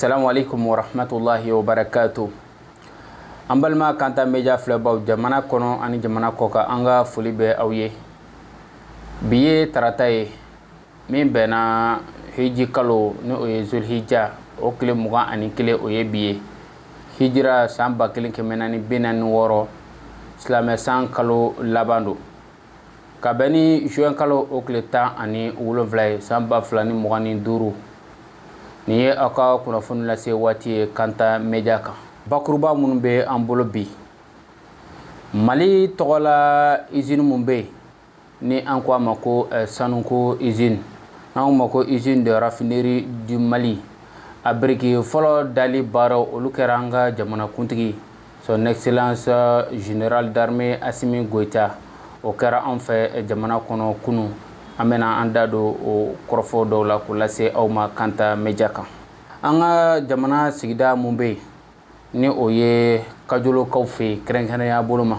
Assalamu alaikum wa rahmatullahi wa barakatuh. Ambalma kanta media flebaw jamana kono ani jamana koka anga foli be awye. Biye tarataye min bena hiji kalo ni oye zulhijja o kile mugan ani kile oye biye. Hijira samba kile kemenani binani woro Islamé san kalo labando. Kabeni juin kalo o kile ta ani wolonvla samba flani mugani duru. Ni ye aka kunnafoni lase waati kanta media kan. Bakuruba munun be an bolo bi. Mali togola usine mun be ni an ko ma ko Sanunko usine. An ma ko usine de raffinerie du Mali. Abriki folo dali baro olukeranga jamana kuntigi son excellence général d'armée Assimi Goïta o kera an fe jamana kono kunu amena andado o korofo do la ko lase awma kanta media kan. Anga jamana sigida mumbe ni oye kajolo kawfe krenkana ya boloma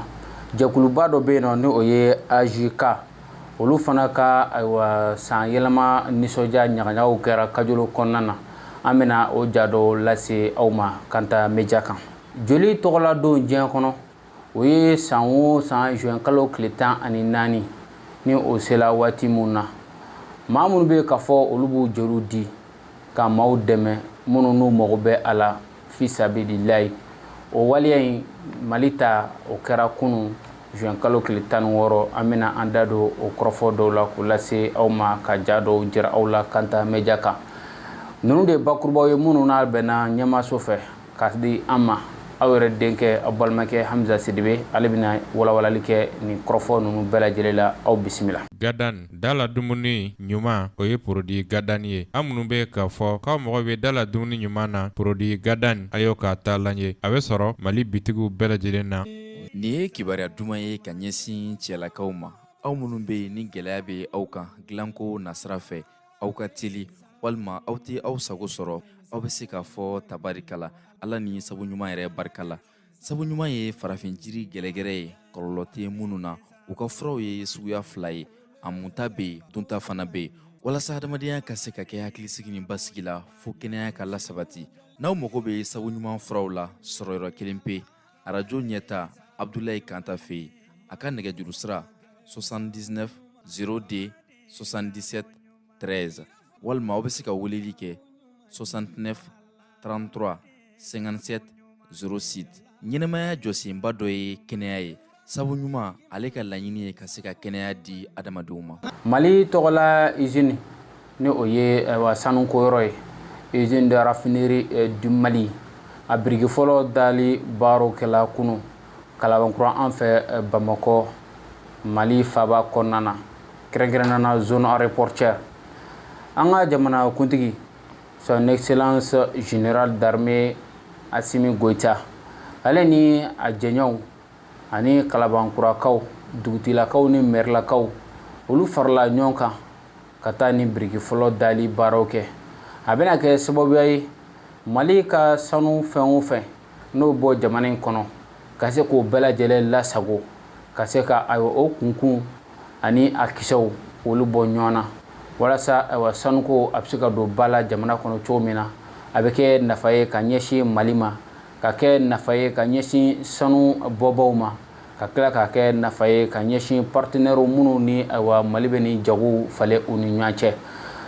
jakuluba do be no ni oye AJK olu fana ka aywa san yelama nisoja nyaganya o kera kajolo konnana amena o jado lase awma kanta media kan. Joli togola do jien kono oye san juin kalo kletan ani nani ni o sela wati munna mamun be ka fo olubu jorudi ka maw deme mununu mogobe ala fi sabilillahi o waliyin malita o kera kunu juin kalo kletan woro amina andado o krofo do la ko lase awma ka jado jira awla kanta media kan nunu de bakurbaw ye mununa bena nyama sofe kasdi amma awere denke abalmake Hamza Sidibe alibina wala like ni krofo nunu bela jelela aw bismillah. Gadan dala dumuni nyuma oye produit gadan ye amunu be ka fo ka mo be dala dumuni nyuma na produit gadan ayoka talanye awe soro Mali bitigu bela jelena ni kibaria duma ye ka ɲɛsin cɛlakaw ma aw minnu be ni gɛlɛya be aw kan gilanko nasira fɛ aw ka teli walima aw tɛ aw sago sɔrɔ aw be se k'a fɔ tabarikala ala ni sabu ɲuman yɛrɛ barika la sabu ɲuman ye farafin jiri gɛlɛgɛrɛ ye kɔlɔlɔ tɛ minnu na u ka furaw ye suguya fila ye a munta be dunta fana be walasa hadamadenya ka se ka kɛ hakilisigi ni basigi la fo kɛnɛya ka lasabati n'aw mago be sabu ɲuman furaw la sɔrɔyɔrɔ kelen pe arajo ɲɛta Abdoulaye Kanta fe a ka nɛgɛjuru sira 79 0D 77 13 walima aw be se ka weleli kɛ 69 33 57 06 ɲɛnɛmaya jɔsenba dɔ ye kɛnɛya ye sabu ɲuman ale ka laɲini ye ka se ka kɛnɛya di adamadenw ma. Mali togola usine ni oye wa Sanunko yoro ye usine de raffinerie du Mali a birigi folo dali baro kala kunu kalabankura an fɛ Bamako Mali faba konnana kɛrɛnkɛrɛnnana zone aéroportuaire an ka jamana kuntigi son excellence général d'armée Assimi Goïta ale ni a jɛɲɔgɔnw ani kalabankurakaw dugutilakaw ni mɛrilakaw olu farala ɲɔgɔn kan ka taa ni biriki fɔlɔ dali baaraw kɛ a bɛna kɛ sababuya ye Mali ka sanu fɛn o fɛn n'o bɔ jamana in kɔnɔ ka se k'o bɛɛ lajɛlen lasago ka se ka o kunkun ani a kisɛw olu bɔ ɲɔgɔn na walasa sanuko a bɛ se ka don ba la jamana kɔnɔ cogo min na a bɛ kɛ nafa ye ka ɲɛsin Mali ma ka kɛ nafa ye ka ɲɛsin sanu bɔbaw ma ka tila ka kɛ nafa ye ka ɲɛsin partenaires minnu ni Mali bɛ ni jago falen u ni ɲɔgɔn cɛ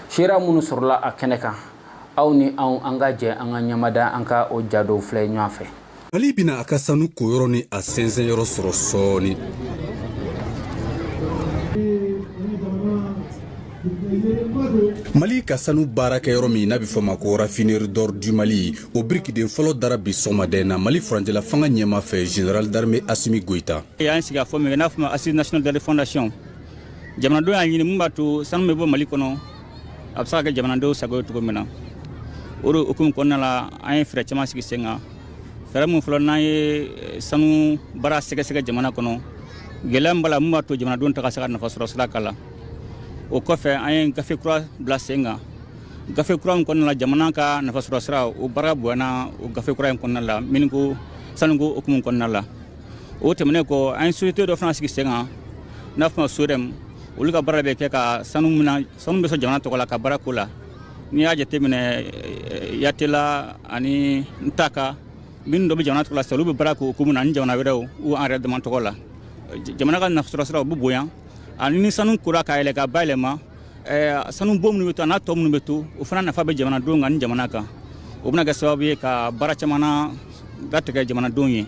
sera minnu sɔrɔla a kɛnɛ kan aw ni an ka jɛ an ka ɲamada an ka o jado filɛ ɲɔgɔn fɛ. Mali bina a ka sanu koyɔrɔ ni a sɛnsɛnyɔrɔ sɔrɔ sɔɔni. Mali ka sanu baarakɛyɔrɔ min n'a bɛ fɔ ma ko raffinerie d'or du Mali o birikiden fɔlɔ dara bi sɔgɔmada na Mali furancɛla fanga ɲɛma fɛ général d'armée Assimi Goïta. Y'an sigi a fɔ min kɛ n'a fɔ ma Assise nationale de fondation jamanadenw y'a ɲini mun b'a to sanu bɛ bɔ Mali kɔnɔ a bɛ se ka kɛ jamanadenw sago ye cogo min na o de hukumu kɔnɔna la an ye fɛɛrɛ caman sigi sen kan fɛɛrɛ mun fɔlɔ n'an ye sanu baara sɛgɛsɛgɛ jamana kɔnɔ gɛlɛya min b'a la mun b'a to jamanadenw ta ka se ka nafa sɔrɔ sira kan la o kɔfɛ an ye gafe kura bila sen kan gafe kura min kɔnɔna la jamana ka nafa sɔrɔ sira o baara bonyana o gafe kura in kɔnɔna la min ko sanuko hukumu kɔnɔna la o tɛmɛnen kɔ an ye société dɔ fana sigi sen kan n'a fɔ ma SODEM olu ka baara bɛ kɛ ka sanu bɛ sɔn jamana tɔgɔ la ka baara ko la n'i y'a jateminɛ Yatela ani Ntaka min do be jamana to la selu be bara ko kumuna ni jamana wɛrɛw ou en redement tɔgɔ la jamana ka nafsɔrɔ sira bu boyan ani ni sanu kura ka yɛlɛ ka bayɛlɛma sanu bom minnu bɛ to a n'a tɔ minnu bɛ to o fana nafa bɛ jamanadenw kan ni jamana kan o bɛna kɛ sababu ye ka baara caman latigɛ jamanadenw ye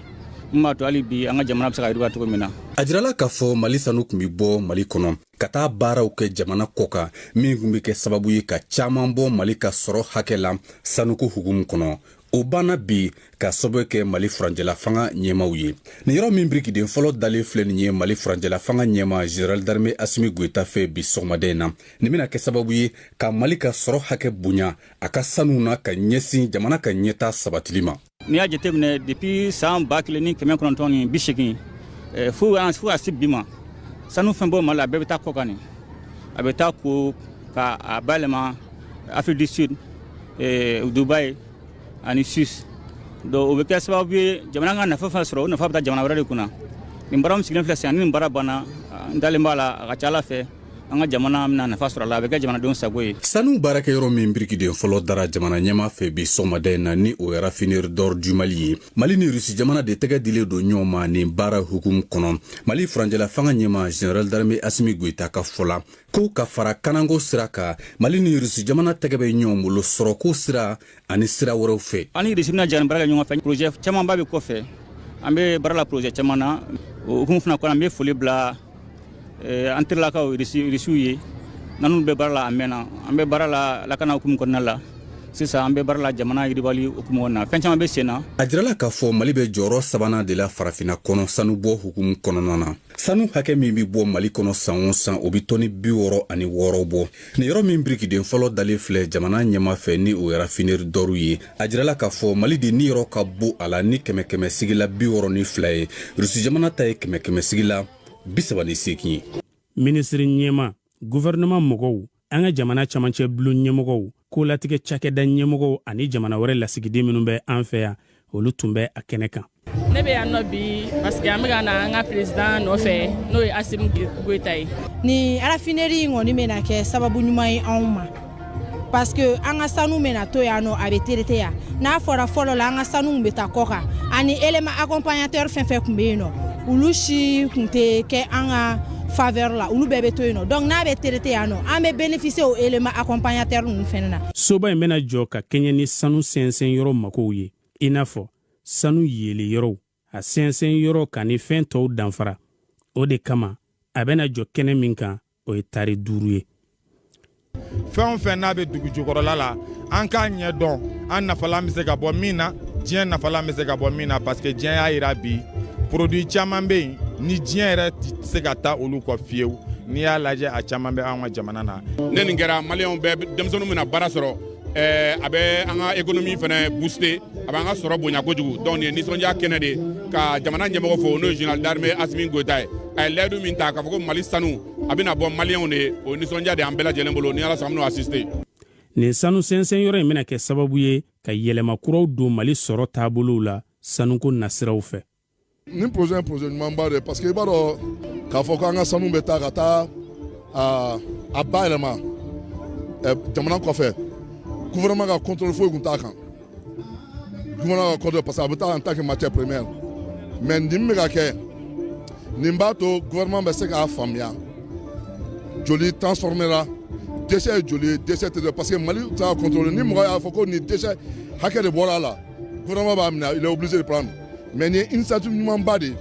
min b'a to hali bi an ka jamana bɛ se ka yiriwa cogo min na. A jirala k'a fɔ Mali sanu tun bɛ bɔ Mali kɔnɔ ka taa baaraw kɛ jamana kɔ kan min tun bɛ kɛ sababu ye ka caman bɔ Mali ka sɔrɔ hakɛ la sanuko hukumu kɔnɔ. O banna bi ka sababu kɛ Mali furancɛla fanga ɲɛmaw ye. Nin yɔrɔ min birikiden fɔlɔ dalen filɛ nin ye Mali furancɛla fanga ɲɛma Général d'armée Assimi Goïta fɛ bi sɔgɔmada in na. Nin bɛna kɛ sababu ye ka Mali ka sɔrɔ hakɛ bonya a ka sanu na ka ɲɛsin jamana ka ɲɛta sabatili ma. N'i y'a jateminɛ depuis san 1980 fo a se bi ma sanu fɛn bɔ Mali la a bɛɛ bɛ taa kɔ kan nin a bɛ taa ko ka a bayɛlɛma Afrique du Sud Dubaï ani Suisse donc o bɛ kɛ sababu ye jamana ka nafa fɛn sɔrɔ o nafa bɛ taa jamana wɛrɛ de kunna nin baara min sigilen filɛ sisan ni nin baara banna n dalen b'a la a ka ca Ala fɛ an ka jamana bɛna nafa sɔrɔ a la a bɛ kɛ jamanadenw sago ye. Sanu baarakɛyɔrɔ min birikiden fɔlɔ dara jamana ɲɛma fɛ bi sɔgɔmada in na ni o ye raffinerie d'or du Mali ye. Mali ni Rusi jamana de tɛgɛ dilen don ɲɔgɔn ma nin baara hukumu kɔnɔ. Mali furancɛla fanga ɲɛma Général d'armée Assimi Goïta ka fɔ la ko ka fara kanango sira kan Mali ni Rusi jamana tɛgɛ bɛ ɲɔgɔn bolo sɔrɔko sira ani sira wɛrɛw fɛ. An ni Rusi bɛna jɛ baara kɛ ɲɔgɔn fɛ projet camanba bɛ kɔfɛ an bɛ baara la projet caman na o hukumu fana kɔnɔ an bɛ foli bila an terilakaw Rusiw ye. Nanu bɛ baara la a mɛnna an bɛ baara la lakana hukumu kɔnɔna la sisan an bɛ baara la jamana yiribali hukumu kɔnɔna na fɛn caman bɛ sen na. A jirala k'a fɔ Mali bɛ jɔyɔrɔ sabanan de la farafinna kɔnɔ sanu bɔ hukumu kɔnɔna na. Sanu hakɛ min bɛ bɔ Mali kɔnɔ san o san o bɛ tɔni 66 bɔ. Nin yɔrɔ min birikiden fɔlɔ dalen filɛ jamana ɲɛma fɛ ni o ye raffinerie d'or ye. A jirala k'a fɔ Mali de ni yɔrɔ ka bon a la ni 100 sigila 62 ye. Rusi jamana ta ye 100 sigila 38 ye. Ministre ɲɛma gouvernement mɔgɔw an ka jamana camancɛ bulon ɲɛmɔgɔw ko latigɛ cakɛda ɲɛmɔgɔw ani jamana wɛrɛ lasigiden minnu bɛ an fɛ yan olu tun bɛ a kɛnɛ kan. Ne bɛ yan nɔ bi parce que an bɛ ka na an ka président nɔfɛ n'o ye Assimi Goïta ye. Ni raffinerie in kɔni bɛna kɛ sababu ɲuman ye anw ma parce que an ka sanu bɛna to yan nɔ a bɛ traiter yan n'a fɔra fɔlɔ la an ka sanu bɛ taa kɔ kan ani élément accompagnateur fɛn fɛn tun bɛ yen nɔ olu si tun tɛ kɛ an ka faveur la olu bɛɛ bɛ to yen nɔ donc n'a bɛ traiter yan nɔ an bɛ bénéficier o élément accompagnateur ninnu fɛnɛ na. Soba in bɛna jɔ ka kɛɲɛ ni sanu sɛnsɛn yɔrɔ makow ye i n'a fɔ sanu yele yɔrɔw a sɛnsɛn yɔrɔ kan ni fɛn tɔw danfara o de kama a bɛna jɔ kɛnɛ min kan o ye tari 5 ye. Fɛn o fɛn n'a bɛ dugu jukɔrɔla la an k'a ɲɛ dɔn an nafalan bɛ se ka bɔ min na diɲɛ nafalan bɛ se ka bɔ min na parce que diɲɛ y'a yira bi produit caman bɛ yen ni diɲɛ yɛrɛ tɛ se ka taa olu kɔ fiyewu n'i y'a lajɛ a caman bɛ an ka jamana na. Ne nin kɛra maliyɛnw bɛɛ denmisɛnninw bɛna baara sɔrɔ a bɛ an ka économie fana booster a b'an ka sɔrɔ bonya kojugu donc nin ye nisɔndiya kɛnɛ de ka jamana ɲɛmɔgɔ fo n'o ye Général d'armée Assimi Goïta ye a ye layidu min ta k'a fɔ ko Mali sanu a bɛna bɔ maliyɛnw de ye o nisɔndiya de an bɛɛ lajɛlen bolo ni Ala sɔnna an bɛn'o assister. Nin sanu sɛnsɛn yɔrɔ in bɛna kɛ sababu ye ka yɛlɛma kuraw don Mali sɔrɔ taabolow la sanuko nasiraw fɛ. Nin projet ɲuman ba de parce que i b'a dɔn k'a fɔ k'an ka sanu bɛ taa ka taa a bayɛlɛma jamana kɔfɛ gouvernement ka contrôle foyi tun t'a kan gouvernement ka contrôle parce que a bɛ taa en tant que matière première mais nin bɛ ka kɛ nin b'a to gouvernement bɛ se k'a faamuya joli transformer la déchet ye joli ye déchet tɛ parce que Mali t'a contrôler ni mɔgɔ y'a fɔ ko nin déchet hakɛ de bɔra a la gouvernement b'a minɛ il est obligé de prendre. Mais il y a une initiative ɲumanba de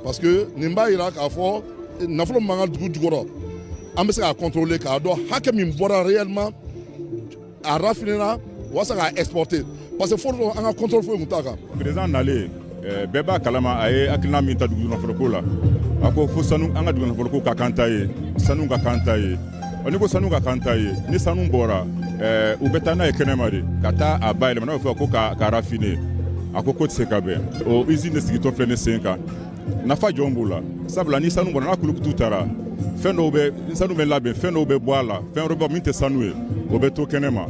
parce que nin b'a yira k'a fɔ nafolo min b'an ka dugu jukɔrɔ an bɛ se k'a contrôler k'a dɔn hakɛ min bɔra réellement a raffiné la walasa k'a exporter parce que fɔlɔ an ka contrôle foyi tun t'a kan. Président nalen bɛɛ b'a kalama a ye hakilina min ta dugu nafoloko la a ko fo sanu an ka dugu nafoloko ka kan ta ye sanu ka kan ta ye n'i ko sanu ka kan ta ye ni sanu bɔra u bɛ taa n'a ye kɛnɛma de ka taa a bayɛlɛma n'a bɛ fɔ ko k'a raffiner. A ko tɛ se ka bɛn o usine de sigitɔ filɛ ne sen kan nafa jɔn b'o la sabula ni sanu bɔra n'a kulukutu taara fɛn dɔw bɛ sanu bɛ labɛn fɛn dɔw bɛ bɔ a la fɛn wɛrɛ bɛ min tɛ sanu ye o bɛ to kɛnɛ ma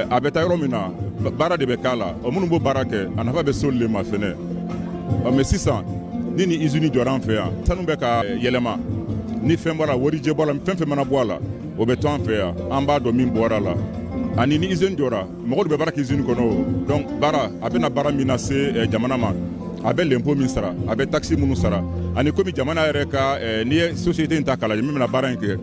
a bɛ taa yɔrɔ min na baara de bɛ k'a la o minnu b'o baara kɛ a nafa bɛ s'olu le ma fɛnɛ mais sisan ni nin usine jɔra an fɛ yan sanu bɛ ka yɛlɛma ni fɛn bɔra warijɛ bɔra fɛn fɛn mana bɔ a la o bɛ to an fɛ yan an b'a dɔn min bɔra la ani ni izini jɔra mɔgɔw bɛ baara kɛ izini kɔnɔ donc baara a bɛna baara min na se jamana ma a bɛ l'impôt min sara a bɛ taxe minnu sara ani komi jamana yɛrɛ ka n'i ye société in ta k'a lajɛ min bɛna baara in kɛ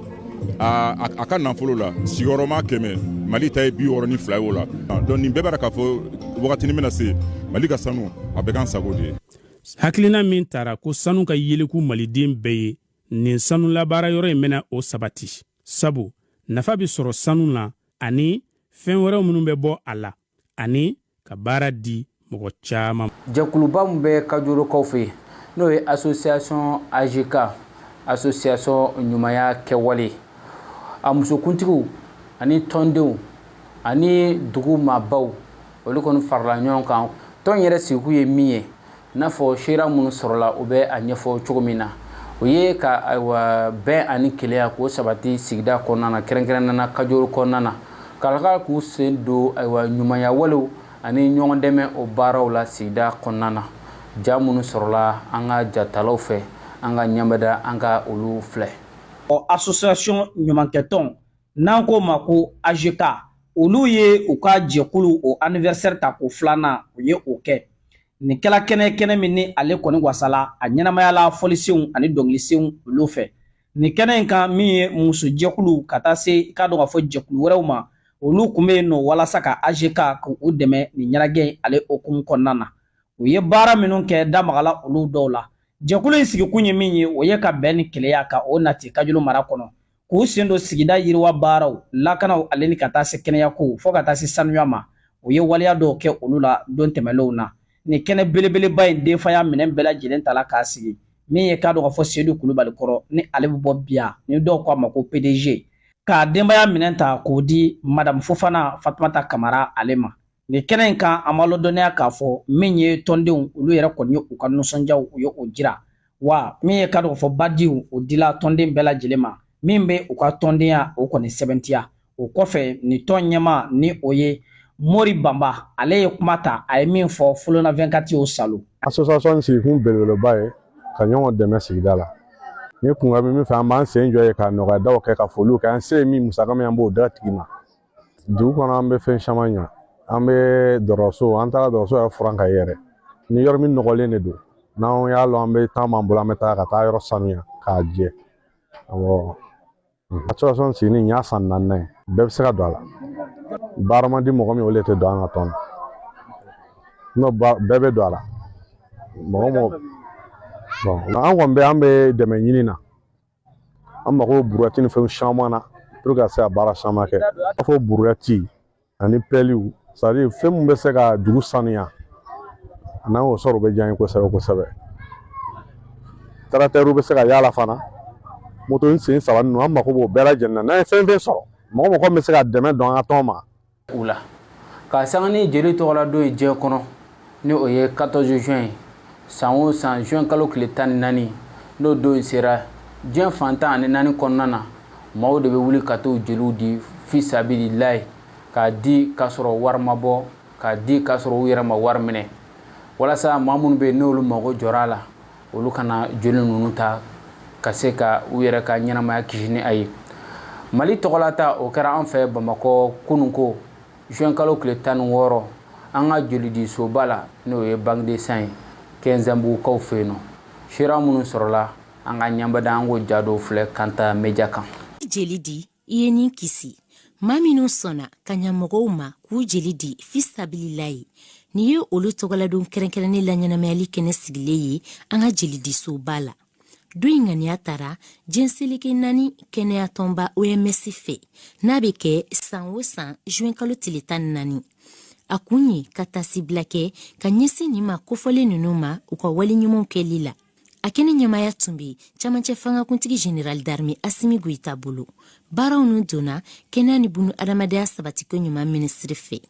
a ka nafolo la sigiyɔrɔma 100 Mali ta ye 62 ye o la donc nin bɛɛ b'a k'a fɔ wagatinin bɛna se Mali ka sanu a bɛ k'an sago de ye. Hakilina min taara ko sanu ka yeleku maliden bɛɛ ye nin sanu labaara yɔrɔ in bɛna o sabati sabu nafa bɛ sɔrɔ sanu na ani fɛn wɛrɛw minnu bɛ bɔ a la ani ka baara di mɔgɔ caman. Jɛkuluba min bɛ Kajorokaw fɛ n'o ye association AGK association ɲumanya kɛwale a musokuntigiw ani tɔndenw ani dugu maabaw olu kɔni farala ɲɔgɔn kan tɔn yɛrɛ sigiku ye min ye n'a fɔ seera minnu sɔrɔla u bɛ a ɲɛfɔ cogo min na o ye ka bɛn ani keleya k'o sabati sigida kɔnɔna na kɛrɛnkɛrɛnnana Kajoro kɔnɔna na kalaka k'u sen don ɲumanya walew ani ɲɔgɔn dɛmɛ o baaraw la sigida kɔnɔna na ja minnu sɔrɔla an ka jatalaw fɛ an ka ɲɛmɛda an ka olu filɛ. Association ɲumankɛtɔn n'an ko ma ko AGK olu ye u ka jɛkulu o anniversaire ta ko filanan u ye o kɛ nin kɛla kɛnɛ min ni ale kɔni wasala a ɲɛnamayala fɔlisenw ani dɔnkilisenw olu fɛ nin kɛnɛ in kan min ye muso jɛkulu ka taa se k'a dɔn ka fɔ jɛkulu wɛrɛw ma olu kun bɛ yen nɔ walasa ka AGK k'u dɛmɛ nin ɲɛnajɛ ale hukumu kɔnɔna na u ye baara minnu kɛ damagala olu dɔw la jɛkulu in sigikun ye min ye o ye ka bɛn ni keleya ka o nati Kajolo mara kɔnɔ k'u sen don sigida yiriwa baaraw lakanaw ale ni ka taa se kɛnɛyako fo ka taa se sanuya ma u ye waleya dɔw kɛ olu la don tɛmɛlenw na ni kɛnɛ belebeleba in denfaya minɛn bɛɛ lajɛlen ta la k'a sigi min ye k'a dɔn ka fɔ Seydou Kulubali kɔrɔ ni ale bɛ bɔ biya ni dɔw ko a ma ko PDG k'a denbaya minɛn ta k'o di Madame Fofana Fatumata Kamara ale ma nin kɛnɛ in kan an ma lɔdɔnniya k'a fɔ min ye tɔndenw olu yɛrɛ kɔni ye u ka nisɔndiyaw u ye o jira wa min ye k'a dɔn ka fɔ badiw o dila tɔnden bɛɛ lajɛlen ma min bɛ u ka tɔndenya o kɔni sɛbɛntiya o kɔfɛ nin tɔn ɲɛma ni o ye Mori Bamba ale ye kuma ta a ye min fɔ Folona 24 y'o salo. Association sigikun belebeleba ye ka ɲɔgɔn dɛmɛ sigida la ni kunka bɛ min fɛ an b'an sen jɔ ye ka nɔgɔyadaw kɛ ka foliw kɛ an se ye min musaka min an b'o da tigi ma dugu kɔnɔ an bɛ fɛn caman ɲa an bɛ dɔgɔtɔrɔso an taara dɔgɔtɔrɔso yɛrɛ furan ka yɛrɛ ni yɔrɔ min nɔgɔlen de don n'an y'a lɔn an bɛ temps b'an bolo an bɛ taa ka taa yɔrɔ sanuya k'a jɛ awɔ association sigini ɲa san 4 ye bɛɛ bɛ se ka don a la baara man di mɔgɔ min olu tɛ don an ka tɔn na n'o bɛɛ bɛ don a la mɔgɔ bon an kɔni bɛ an bɛ dɛmɛ ɲini na an mago buruɛti ni fɛn caman na pour que ka se ka baara caman kɛ a fɔ buruɛti ani pɛliw c'est à dire fɛn min bɛ se ka dugu sanuya n'an y'o sɔrɔ o bɛ diya n ye kosɛbɛ kosɛbɛ tracteurs bɛ se ka yaala fana moto sen 3 ninnu an mago b'o bɛɛ lajɛlen na n'an ye fɛn sɔrɔ mɔgɔ bɛ se ka dɛmɛ don an ka tɔn ma u la ka sanga ni jeli tɔgɔla don ye diɲɛ kɔnɔ ni o ye 14 juin san o san juin kalo tile 14 n'o don sera diɲɛ fantan ani 4 kɔnɔna na maaw de bɛ wuli ka t'o jeliw di fisabililayi k'a di k'a sɔrɔ wari ma bɔ k'a di k'a sɔrɔ u yɛrɛ ma wari minɛ walasa maa minnu bɛ yen n'olu mago jɔra a la olu kana joli ninnu ta ka se ka u yɛrɛ ka ɲɛnamaya kisi ni a ye Mali tɔgɔlata o kɛra an fɛ Bamakɔ kunun ko juin kalo tile 16 an ka jolidisoba la n'o ye Banque de Sang ye Kɛnzanbugukaw fɛ yen nɔ sera minnu sɔrɔla an ka ɲɛbada an ko jadɔw filɛ Kanta Media kan. Jeli di i ye nin kisi maa minnu sɔnna ka ɲɛmɔgɔw ma k'u jeli di fisabililayi nin ye olu tɔgɔladon kɛrɛnkɛrɛnnen la ɲɛnamayali kɛnɛ sigilen ye an ka jelidisoba la. Don in ŋaniya taara jɛnseleke 4 kɛnɛya tɔnba OMS fɛ n'a bɛ kɛ san o san juin kalo tile 14 a kun ye ka tasibila kɛ ka ɲɛsin nin ma kofɔlen ninnu ma u ka wale ɲumanw kɛli la a kɛnɛ ɲɛmaya tun bɛ camancɛ fangakuntigi général d'armée Assimi Goïta bolo baaraw nu donna kɛnɛya ni bunu adamadenya sabatiko ɲuman minisiri fɛ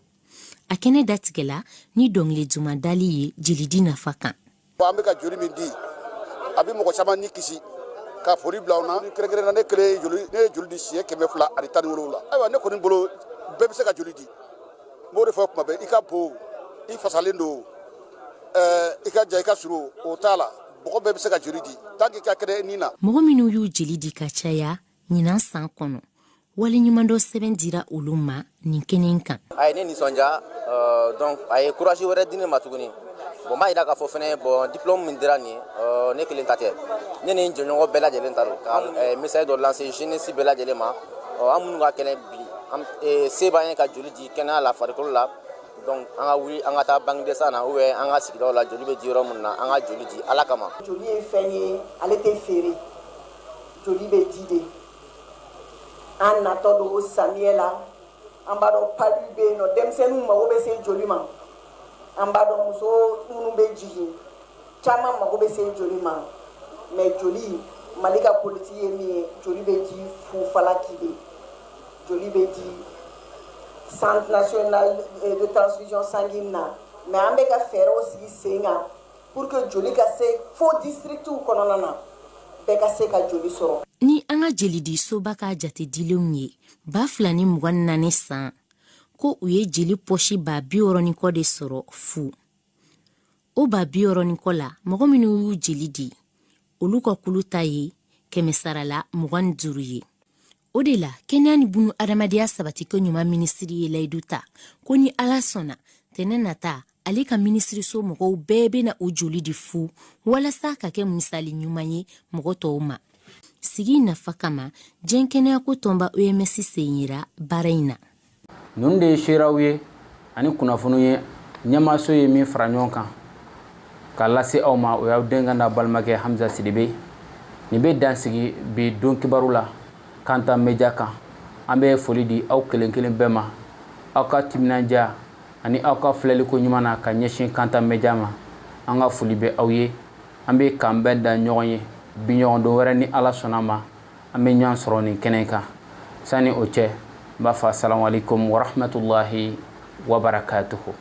a kɛnɛ datigɛla ni dɔnkili duman dali ye jelidi nafa kan. An bɛ ka joli min di a bɛ mɔgɔ caman ni kisi ka foli bila u na kɛrɛnkɛrɛn na ne kelen ne ye joli di siɲɛ 200 ani 17 ayiwa ne kɔni bolo bɛɛ bɛ se ka joli di n b'o de fɔ kuma bɛɛ i ka bon i fasalen don i ka ja i ka surun o t'a la mɔgɔ bɛɛ bɛ se ka joli di tant que i ka kɛnɛ nin na. Mɔgɔ minnu y'u jeli di ka caya ɲinan san kɔnɔ waleɲuman dɔ sɛbɛn dira olu ma nin kɛnɛ kan. A ye ne nisɔndiya donc a ye courage wɛrɛ di ne ma tuguni. Bon m'a yira k'a fɔ fɛnɛ bon diplôme min dira nin ye ne kelen ta tɛ. Ne ni n jɛɲɔgɔn bɛɛ lajɛlen ta don ka message dɔ lancer jeunesse bɛɛ lajɛlen ma. An minnu ka kɛnɛ bi se b'an ye ka joli di kɛnɛya la farikolo la. Donc an ka wuli an ka taa banque de sang na ou bien an ka sigidaw la joli bɛ di yɔrɔ minnu na an ka joli di Ala kama. Joli ye fɛn ye ale tɛ feere joli bɛ di de an natɔ don o samiyɛ la an b'a dɔn pali bɛ yen nɔ denmisɛnninw mago bɛ se joli ma an b'a dɔn muso minnu bɛ jigin caman mago bɛ se joli ma mais joli Mali ka politique ye min ye joli bɛ di Fufalaki de joli bɛ di Centre national de transfusion sanguine na mais an bɛ ka fɛɛrɛw sigi sen kan pour que joli ka se fo districtw kɔnɔna na bɛɛ ka se ka joli sɔrɔ. Ni an ka jelidi soba ka jate dilenw ye 2024 san ko u ye jeli pɔsi 60 kɔ de sɔrɔ fu. O 60 kɔ la mɔgɔ minnu y'u jeli di olu ka kulu ta ye 125 ye. O de la kɛnɛya ni bunu adamadenya sabati ko ɲuman minisiri ye layidu ta ko ni Ala sɔnna tɛnɛ nata ale ka minisiriso mɔgɔw bɛɛ bɛna o joli di fu walasa ka kɛ misali ɲuman ye mɔgɔ tɔw ma. Sigi nafa kama jɛn kɛnɛyako tɔnba OMS sen yira baara in na. Ninnu de ye seeraw ye ani kunnafoni ye ɲɛmaaso ye min fara ɲɔgɔn kan k'a lase aw ma o y'aw denkɛ n'a balimakɛ Hamza Sidibe. Nin bɛ dansigi bi don kibaru la Kanta Media kan. An bɛ foli di aw kelen kelen bɛɛ ma aw ka timinandiya ani aw ka filɛliko ɲuman na ka ɲɛsin Kanta Media ma. An ka foli bɛ aw ye. An bɛ k'an bɛɛ da ɲɔgɔn ye bi ɲɔgɔn don wɛrɛ ni Ala sɔnna ma an bɛ ɲɔgɔn sɔrɔ nin kɛnɛ kan. Sani o cɛ n b'a fɔ assalamu alaikum wa rahmatullahi wa barakatuhu.